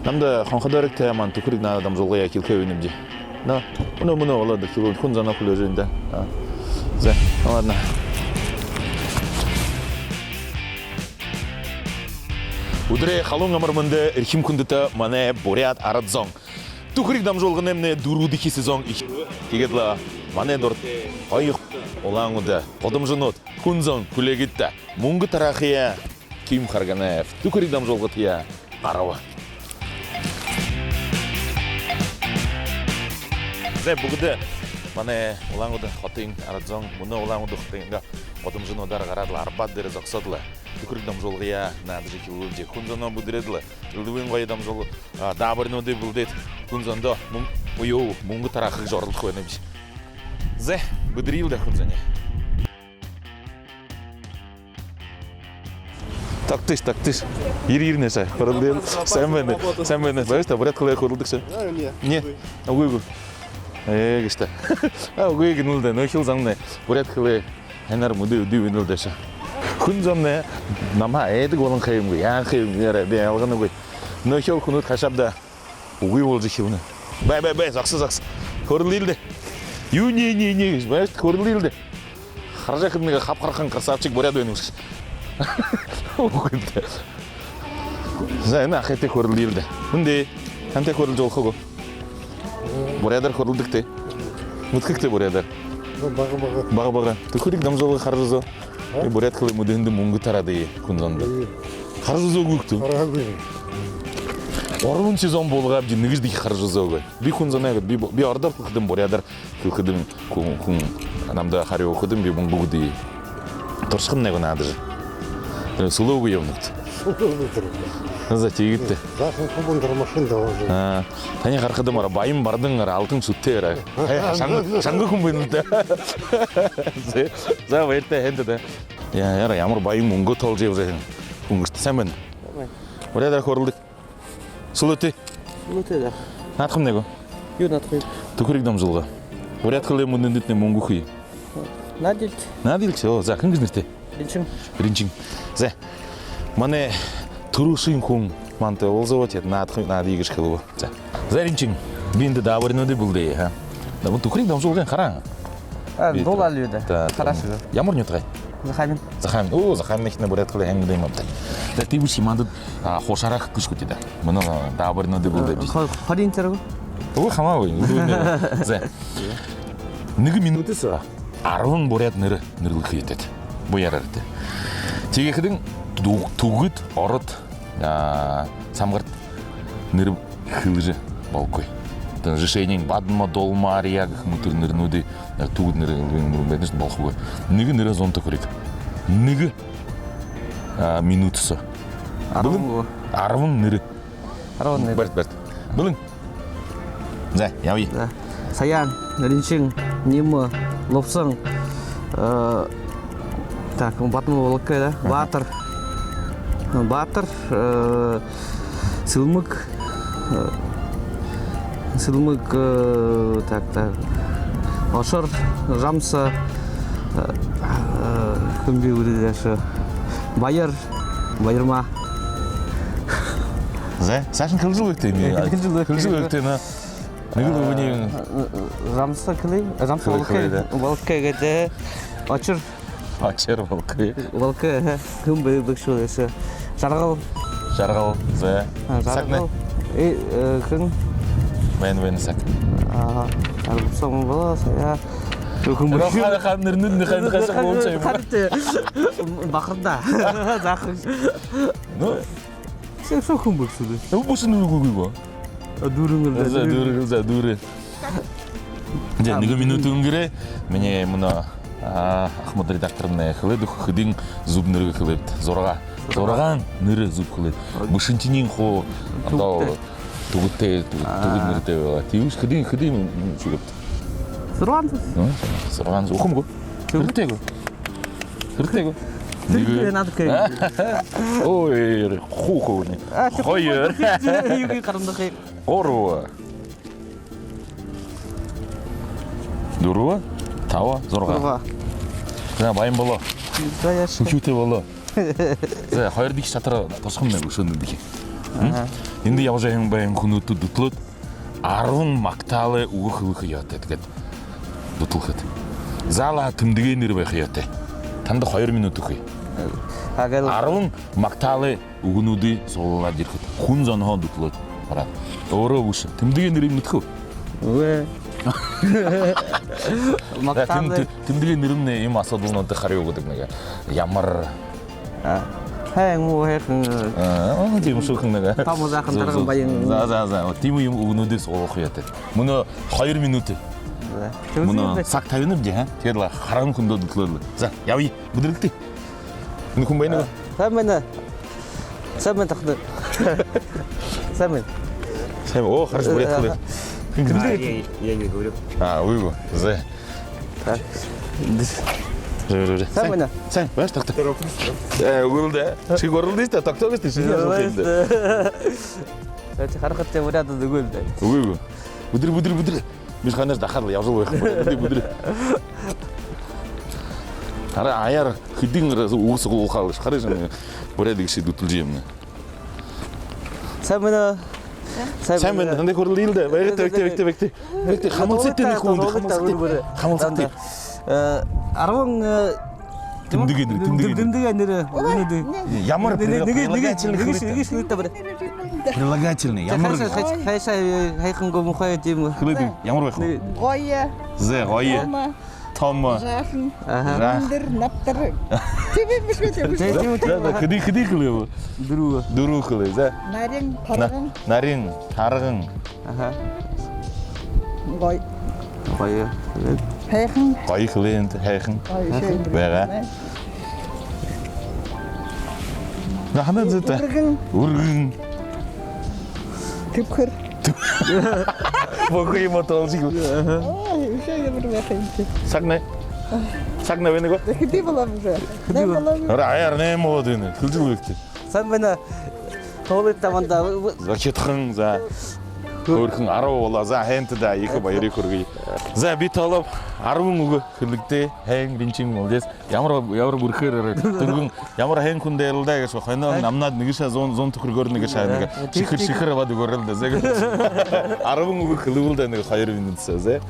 남자 한가다르게 태야만 또 그리 나 남자가 길게 있는지 나 오늘 올라도 기분 혼자나 풀려진다 자 왔나 우드레 халон амармында эрхим күндіті мане борят арадзон. Тухрик дамжолғын емне дурудики сезон кегедла мане дорт айық олаңуды қодымжынот күнзон күлегітті мұңғы тарахия ким харганев тухрик дамжолғы тия арава. Зе бүгді мане олаңуды хотын арадзон мұны олаңуды хотынға қодымжынодар ғарадла арбат дәрі зақсадылы. Тухрик дамжолгыя надыжы килулде кунзоно будредла илдуен гой дамжол дабырноды булдет кунзондо уйо муңгу тарахы жорылды койнебиш зе будрилда кунзоне тактыш ирирне сай корылдел sen beni başta buraya kılaya korulduk sen не уйгу işte уйгу нулда нөхил заңны buraya kılaya henər mudu düvünüldə ша күнзонне нама эдик болон кайым я кайым бе алганы кой нөхел күнүт кашабда уй болжу хилне бай заксы көрүлдү ю не баш көрүлдү харжакынга капкаркан красавчик боряд өнүс зайна хете көрүлдү мынде канте көрүл жолкого борядар көрүлдүктө муткыкты борядар бага түкүрик дамжолго каржызо борят кылы муденди муңгу тарады күнзонду каржызо күктү орун сезон болгап же нигиздики каржызо би күнзонага би ордор кылдым борядар кылдым кун анамда харио кылдым би муңгуди торшкым него надо же сулугу ёмнут за тигитти захын кубундар машинда уже тани каркыдым ара байым бардың ара алтын суттер шаңгы күнбүнүтө за верте хенде я ямар байым муңгу тол жеп жүрсүң күнгүштү сен мен борядар көрүлдүк сулуты да наткым него юнатхы түкүрик дамжылга борят кылы мундүнүтне муңгу хуй надилк все за кыңгызнырте ринчин за мане турушин кун манте олзовот надигиш кылыбы за ринчин бинди дабырноды булды ха да бу түкүрик дамжылган кара дол алыды карашы ямар нётрай Захамин. О, Захамин ихне борят кылы хэнг дэйм аптай. Да ти буши мандыд хошарах күш көтеді. Мұны дабырноды булды бис. Харин терго? О, хамавы. За. Ниги минуты са. Арвын борят нырлық етеді. Боярарды. Тегекідің тугыт, орыт, самғырт ныры хылжы балкой. Решением бадма долма ариаг мутыр нырнуды тугыт ныры беднеш балкой. Ниги ныры зонта көрет. Ниги минутысы. Арвын ныры. Берт. Білің? За, яви. Саян, Ринчин, Нимы, Лопсын. Так, батмы волкай, да? Батыр, Сылмык, так, Ашыр, Жамсы, кімбе өдеді әші, Байырма. Сәшін кілжіл өкті? Кілжіл өкті, на? Нүгіл өбінең? Жамсы кілей? Жамсы волкай гәді, Ашыр. Ашыр волкай. Волкай, кімбе өбікші өші. Жарғал, за. Сәкне? Кін? Мен сәк. Арбұсамын бала, сая. Қан нырнын қашық болып шайым. Қадыты бақырда. Зақын. Сен шо күн бүксіді? Бұсын үргігі ба? Дұры. Неге минутын кіре, мене мұна Ахмад редакторымна қылыды, қыдың зуб нұрғы қылыпты. Зораған нұры зуб қылыпты. Бұшынтинен қо, тугутте нұрты бала. Тиуш қыдың шүгіпті. Сұрғансыз. Оқым қо? Хүрттегі. Түркия надо кәй. Ой, ху-ху. Қойыр. Югі қарымды қай. Оруа. Дуруа? Тауа? Зорға? Кына байым бала. Үкеуте бала. Қойырдық шатыра тосқым мен үшінді деке. Енді явжайын байын күнөтті дүтлөт, арвың макталы уғы хылы қияты әдігет. Дүтлөхет. Зала тымдыген ербай қияты. Танды 2 минуты қый. Арвың макталы уғынуды солыла деркет. Күн заныға дүтлөт. Барат. Оры ұшы. Тымдыген ерім нүткі. Уэ. Макталы. Тымдыген ерімне ем асадылын өті қари оғыдық. Ямар. Хэng mua hết тийм шүүхэн нэг. Том захан дарган баян. За. Тийм юм өгнөдөө суулгах яа. Мөнө 2 минут. Мөнө цаг 50 нэ хэ. Тэгээд харан хүндөө дөглөө. За, явъя. Бүдрэлтээ. Энэ хүн байна уу? Сайн тахна. Сайн. Оо, хорошо, приятно. Я не говорю. Уйгу. За. Так. Сайн, бааш тагтаа. Өгүүлдэ. Чи горлоо дээ, тогтоогоос тийш. Чи харахад тэ ураад өгүүлдэ. Үгүй. Бүдэр. Биш ханаас дахаар явжал байх юм. Бүдэр. Хараа аяар хэдийн үгс гуухаа хараа шин бүрээд их шидүтэлж юм. Сайн. Нэ горлоо дээ. Вэгтэй. Хамалцтай нэг хүн. Хамалцтай. 10 тэмдэгэн нэр ямар прилагательный ямар хайханго мухай тийм ямар байх вэ? Гоё. Том. Нандер наптар. Тебе биш үү? Хэдий хэлээ. Дөрөв хэлээ. За. Нарийн тарган. Гоё. Хайхан. Гоё хэлээ хайхан. Бага. Ханаа зэт. Үргэн. Тэвхэр. Богой мотолжиг. Сагна байна гоо. Хэдий болов вэ? Аяар нэмээд байна. Хөлжиг үлэгтэй. Сайн байна. Тоолит таванда Хятхан за өөрхөн 10 болоо за хайнтда их баярыг хүргэе. За би толов 10 үг хэлэгдээ. Хайн бинчин молдес. Ямар бүрхээр дөрвөн ямар хайн хүн дээрэлдэ гэж хоноо намнаад нэгшээ 100 төгрөгөөр нэгшээ нэг шихэр аваад өгөөрөл дэ. 10 үг хэлүүлдэ нэг 2 минутсаа зэ.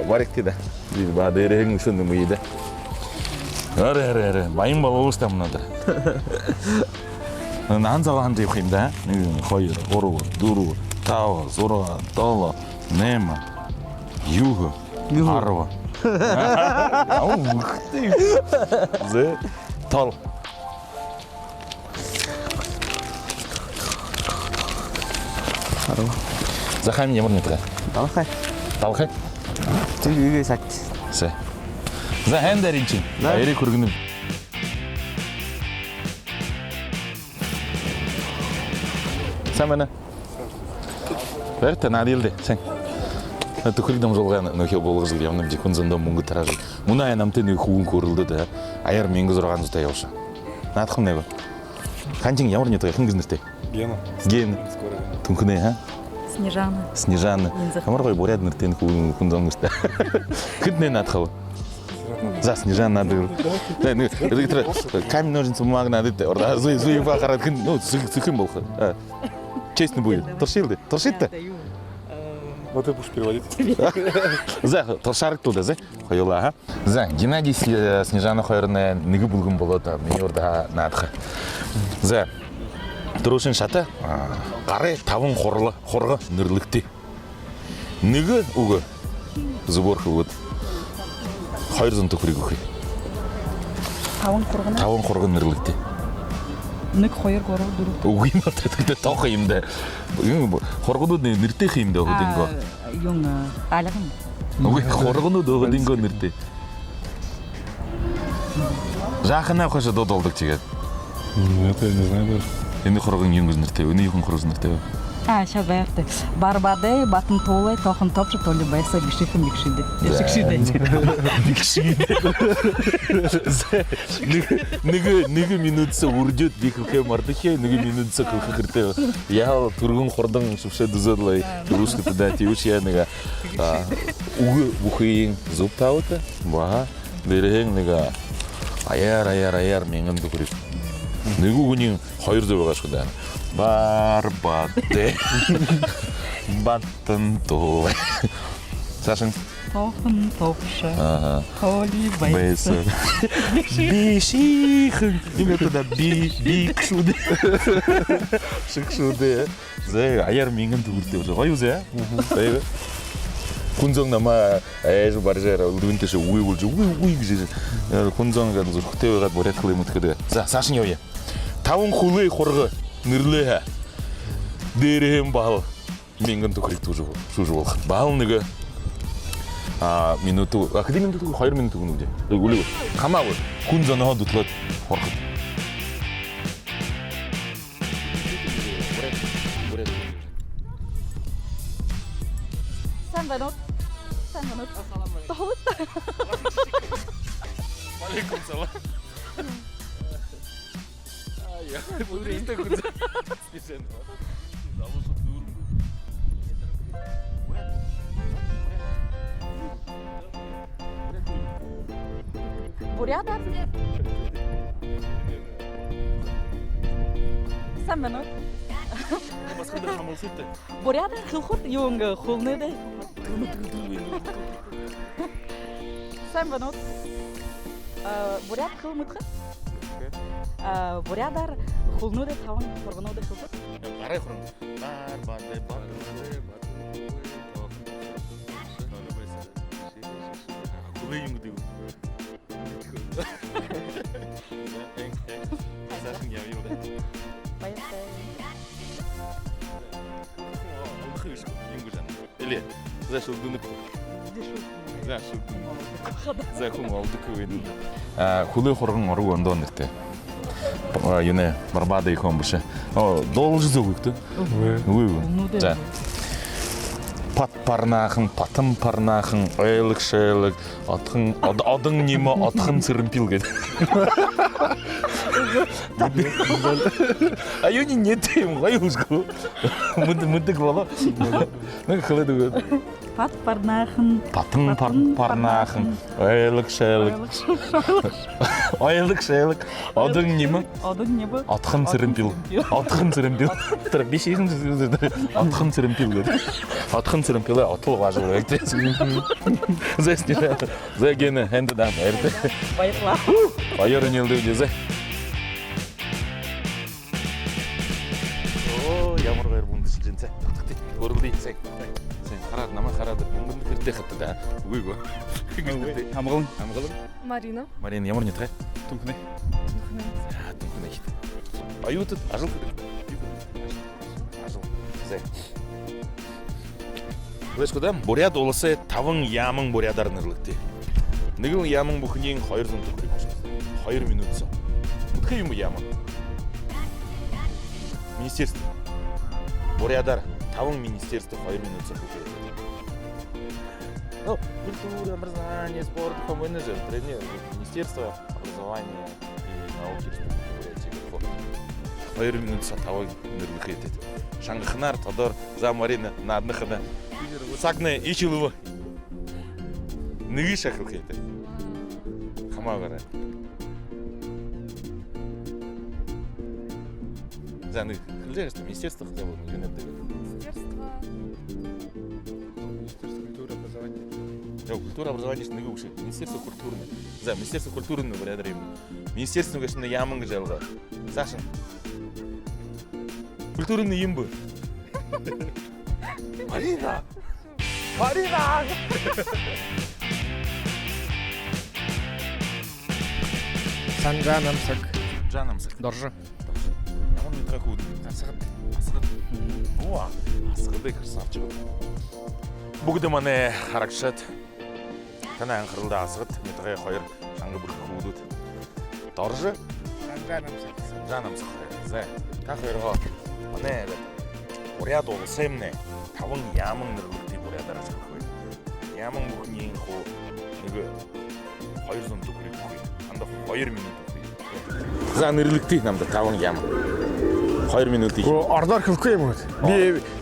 Баригтда. Би бадэрэн шүн юмийдэ. Арэ баян болоостай мунаад. Нанзаа ханд явах юм да. 1 2 3 4 5 6 7 8 9 10. Зе тол. Захам ямар нэтгэ? Талхай. Тэгээ сат. Сэ. За хандарин чи. Яриг хүргэнэ. Самана. Верта надилде. Сэн. Төхөргөм жолгоо нөхөө болгож явна би хүн зөндөө мөнгө тарааж. Мунаа намтай нэг хүүн хөрөлдөө да. Аяар 1600 та явша. Наадах нэг. Ханчин ямар нэг хэн гэнэртэй? Ген. Түнхнээ ха? Снежана. Ямар гоё буряд нэртэй хүн зөнгөстэй. Хэднээ наадах вэ? За Снежана надад. Нэг камень ножницы бумага надад. Орда зүй бахараад хэн зөхэн болох. Честно будет. Торшит-то? Вот ты будешь переводить. За, торшарик туда, за? Хоёла, ага. За, Геннадий Снежана хойрны нэгэ бүлгэн болоод миний урда наадах. За. Дөрөвшин шата гарын 5 хурга нэрлэгтэй. Нэг үг зүбөрх өгöd 200 төгрөг өгье. 5 хурга нэрлэгтэй. 1 2 3 4 Үгүй юм гэдэг тоох юм да. Хургууд нэртэйх юм да хөдөнгөө. Юм алган. Үгүй хургууд хөдөнгөө нэртэй. Жахана хош додолдог чигээд. Это я не знаю даже. Энэ хургын юм нэртэй. Өний хүн хургын нэртэй. Сейчас байртай. Барбаде батан толой тохон топч толи байсаа гişихэн гişиде. Нэг минутсаа үржөөд би хөхөө мардахээ нэг минутсаа хөхөртэй. Яа түргэн хурдан шившээ дөзөлэй. Дөрүстэй да тийвч яа нэг үг бүхийн зүг таавта. Баа дэрэн нэг аяар мянган төгрөг. Нэг үгний 200 байгаа шүү дээ. Барбаде. Баттын толы. Сашын. Тоқын топшы. Толи Бейсі. Бейшихын. Неме туда бейкшуде. Шықшуде. Зай, аяр менген түгірді уже. Қой өзі, Бейбі. Күнзоң нама әжі бар жәрі үлгінтеші уй болжы, уй кізі. Күнзоң ғады зұр құтеуі ғады борят қылай мұткеді. Сашын еуе. Тауын құлай қорғы нүрлі дерем бағыл. Менген түкірік тұжы болғы. Бағыл нүгі минуту, қыды минуту қайыр минуту күнігде. Өлі бұл. Қамағы күнзоң ғады тұлады қорқыд. Sen ben ot. Davut. Aleyküm selam. Ya, bu işte güzel. Sen Davuşup durum. Buraya da. Sen ben ot. Başka bir hamur sütte. Buraya da kılkut yuğunga kulnu de. Sen ben ot. Buraya da kılmıt kı. Buraya da kulnu de tavan korgunu de kılkut. Қарай құрым. Бар. Құлай үйіңгі деу. Сашын я үйімді. Баяқтай. Алқы үшкі үйіңгі жаным. Еле, за шылдыны көй. За шылдыны. За құм алды көйді. Құлай құрғын ұры онды ондықты. Юне Барбада ихон бышы. Должы зөгікті. За. Пат парнахын, патым парнахын, айлық шайлық, адың немі атқын сырымпил кеді. Айони не дейм, ғай ұзғы. Мұндық бала. Қылады көді. Пат парнахын. Патым парнахын, айлық шайлық. Айлық шайлық, адың немі атқын сырымпил. Атқын сырымпил. Бешесін атқын сырымпил кеді. Атқын сырымпилы атыл ғажыл өкті. Зай гені әнді дам әрді. Баяқла. Айырын елді өдезі. Ямыр ғайыр бұнды шілженсе. Көрілді сәй. Сәй қарады, нама қарады. Мұңғынды көрді қытты да. Өйгі. Амғылың? Марина. Марина, ямыр не тұғай? Түнкіне. Түнкіне хит. Аю тұт, ажыл көрді. Ажыл. Сәй. Бұлайшқыда, боряд олысы тавың ямың борядарын ұрлықты. Нігіл ямың бұқынең қайырдың түкірі қошты. Қайыр минутса. Мұтқы юм бұ ямың? Министерство. Борядар, тавың министерство қайыр минутса бұқыры. Культура, образование, спорт, менеджер, тренер, Министерство образования и науки Республики. Қайыр минутса тавың нүрліқы етеді. Шаңғықынар, Тодор, Замарина, Наднықыда. Сагны ичилуы. Ныгы шақыл кейті. Қама қара. Заны, қылжай қысты, министерство қылжай болу, жөнетті. Министерство культуры, образования. Жоқ, культура образования ныгы ұқшы. Министерство культуры. За, министерство культуры бұрядар ем. Министерство көшінде ямыңғы жалға. Сашын. Культурыны ем бұ. Марина! Марина! Санжанамсак. Жанамсық. Доржы. Ямар нутқа көуді? Асығыд. Оа, асығыды красавчық. Бүгді мане харакшат. Тана аңқырылды асығыд. Нутқа қойыр. Шаңғы бір көудід. Доржы? Санжанамсак. Жанамсық. Зай. Қа қойырға. Мане, боряд олы сәмне. Тавың ямың нүрлікті борядар асығыд қойды. Ямың бұқын ең қол. Нүгі қойырзын түкірек қойды. Анда қойыр минут қойды. За нүрлікті намды тавың ямың. Қойыр минут дейін. О, ордор кылкы емет.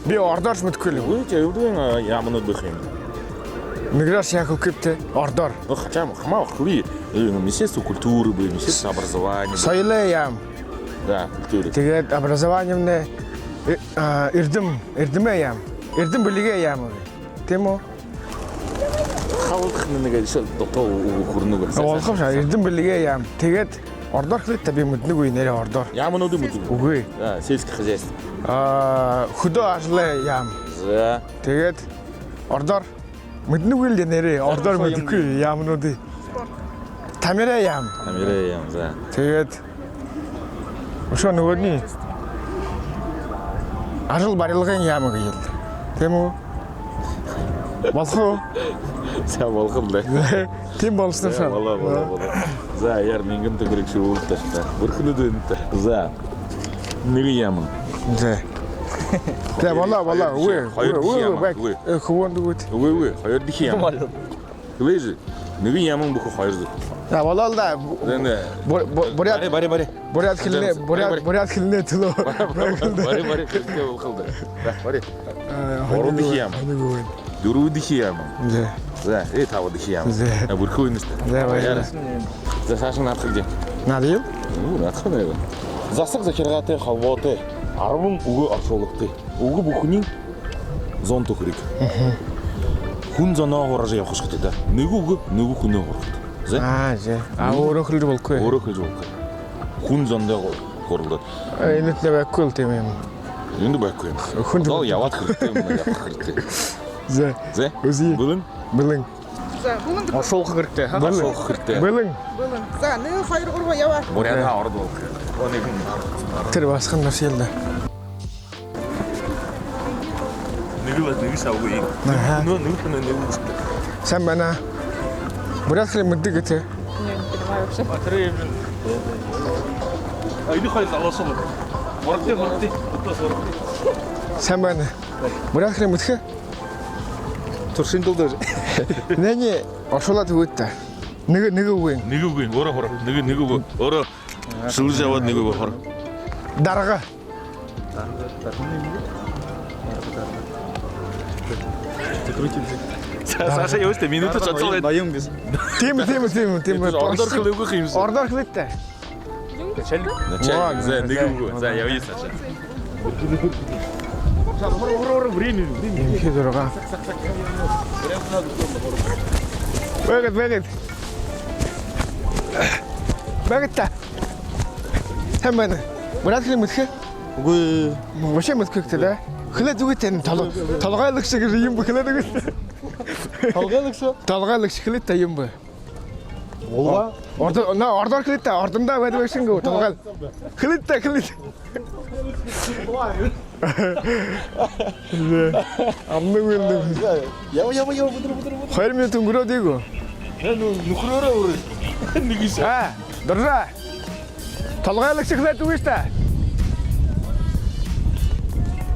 Би ордорш мүткілі. Өте өйдің ямын өтбіқейм. Миграш я кылкыпты. Ордор. Хотя мы хама хли, Министерство культуры, Министерство образования. Сойле ям. Да, үлтөөрү. Тэгээд образованиемне эрдэм аям. Эрдэм билигээ аям. Тийм үү? Халдах нэгэ шил дотоо хүрнүг. Олгох шаа эрдэм билигээ аям. Тэгээд ордоор хэлээд би мэднэг үе нэрээ ордоор. Ямануудын мэднэг. Үгүй. Да, сельское хозяйство. Хөдөө ажлаа аям. За. Тэгээд ордоор мэднэг үе нэрээ ордоор мэдгүй ямнуудыг. Тамираа ям. Тамираа ям. За. Тэгээд өшөө нөгөөний ажил барилгын яам гэж. Тийм үү? Болох уу? За болгом да. Тийм болсон шээ. Болоо. За яар мингэн төгрөг шүүлдэж та. Бүрхнүүд энэ. За. Нэг юм. За. Тэгээ болоо. Үгүй. Хөвөнд үгүй. Үгүй. Хоёр дэх юм. Глэж. Нэг юм бүх хоёр. За болоо л да. Буряд хэлнэ төлөө. Бари. Кэрхээ болхолд. Бари. Ород дэх юм. Дөрөв дэх юм. За, тав дэх юм. Бүрхөө юм шүү. За баярлалаа. За цааш наадах гэж. Наад юу? Наадах нэ. Засаг захиргаатай холбоотой 10 өгөө оршуулгатай. Өгөө бүхний 100 төгрөг. Хүн зоноо хурааж явах хэрэгтэй да. Нэг өгөө нөгөө хүнээ хуралдаг. За. Өөрөө хэлж болохгүй. Өөрөө хэлж болохгүй. Хүн зондоо хурлаад. Энэ л байхгүй л тийм юм. Энд байхгүй юм. Хүн зоо яваад хэрэгтэй юм явах хэрэгтэй. За. Үгүй. Бэлэн. За, бүгэн Оршуулах хэрэгтэй. Оршуулах хэрэгтэй. Бэлэн. За, 1 2 3 яваа. Буряда орд болох. Оник Тэр басхан нас ялда. нэг савгүй. Нөө. Сайн байна. Буряд хэлээ мэддэг гэдэг. Не понимаю вообще. Айди хай залуусаа. Мордэ. Сайн байна. Буряд хэлээ мэдхэ? Туршин дулдаа. Нэний оршуулаад өгөөд та. Нэг үгүй. Нэг үгүй. Өөрөө хор. Нэг үгүй. Өөрөө шүлж аваад нэг үгүй хор. Дарга. Саша явж минут цоцоо. Ноён гэж. Тийм. Ордоор хэлээгүй юм. Ордоор хэлээд та. Начальник. За нэг үгүй. За явъя Саша. Имхи дөрөга. Бэгт та. Сайн байна. Буряд хэлээ мэдхэ? Үгүй. Машин мэдхэ гэдэг да. Хэлээд үгүй тань толгойлагч шиг юм хэлээд үгүй. Толгойлагч хэлээд та юм бэ. Улва. Ордоор хэлээд та. Ордондоо байдаг шингөө толгой. Хэлээд та. Амнаг үлдээ. Ява бүдэр. 2 минут өнгөрөөд ийгөө. Нөхрөөрөө өрөө. Нэг иш. Дурсаа. Толгойлагч хэлээд үгүй та.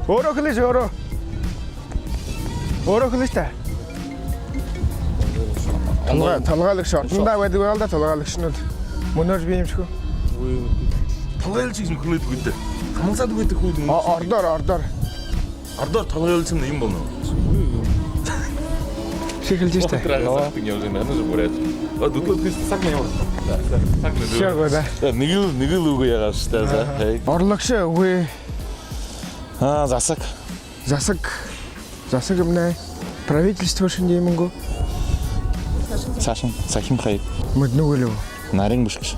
Өөрөө хэлээш өөрөө. Өөрөө хэлээш та. Толгойлагч ордондоо байдаг байл да толгойлагчнууд. Мөнөж би юм шиг. Толгойлж юм хөлөөд үгдээ. Хамсаад үгдэх үү? Ордоор. Ардаар толгойлж юм юм болно. Шихэлж штэ. Явж байна. Буряд. Дутлаад гэж цаг нь яваа. Цаг нь. Шагоо да. Нэг л үгүй ягаа штэ. За. Орлогч үгүй. Засаг. Засаг юмнаа. Правительство шинж юм гоо. Сашин. Сахим хай. Мэднүгэл үү. Нарийн бушгш.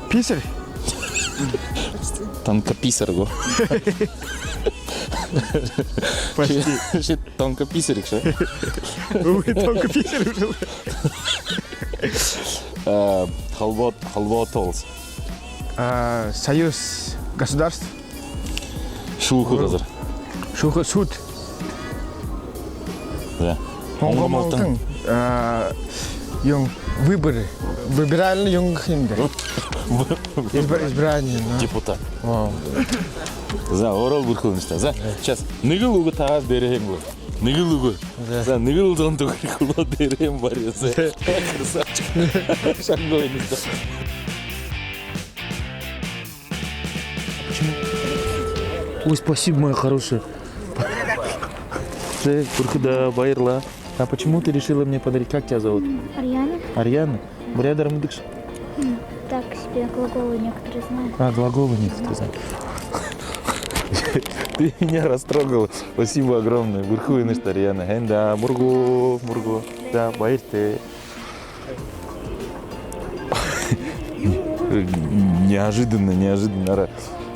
Писер. Тонко писар го. Почти. Тонко писарик ше. Үгүй тонко писер. Халвотолс. Союз государств. Шүүх газар. Суд. Да. Хонгомолтон юм выборы. Выбиральный юм хинде. Избрание. Депутат. За, орол бүрхүүн шүү дээ. За, сейчас нэг л үг таагаад бэрэх юм. Нэг л үг. За, нэг л зон төгрөг болоод бэрэх юм барь ясаа. Шангой нэг. Ой, спасибо, моя хорошая. Да, Байрла. А почему ты решила мне подарить? Как тебя зовут? Ариана? Ариана? Бурядар Мудыкш? Так, Я глаголы некоторые знаю. А, глаголы некоторые знаю. Ты меня растрогал. Спасибо огромное. Вырхуйны Тарьяна. Да, мурго. Да, байрте. Неожиданно.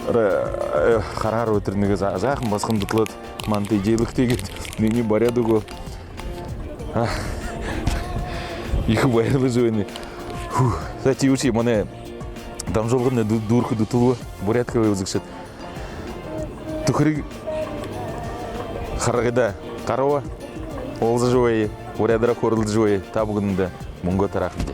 Харар өтірнігі жақын басқын тұтылады. Манты дейлік деген. Неге баряды го. Екі байырлы жойны. Сәті үші, мане дам жолғырны дұрқы тұтылы. Бурятковый өзікшет. Тұқыры қарағыда қарауа. Олзы жойы. Бурядыра қорылды жойы. Табығынында мұңға тарақынды.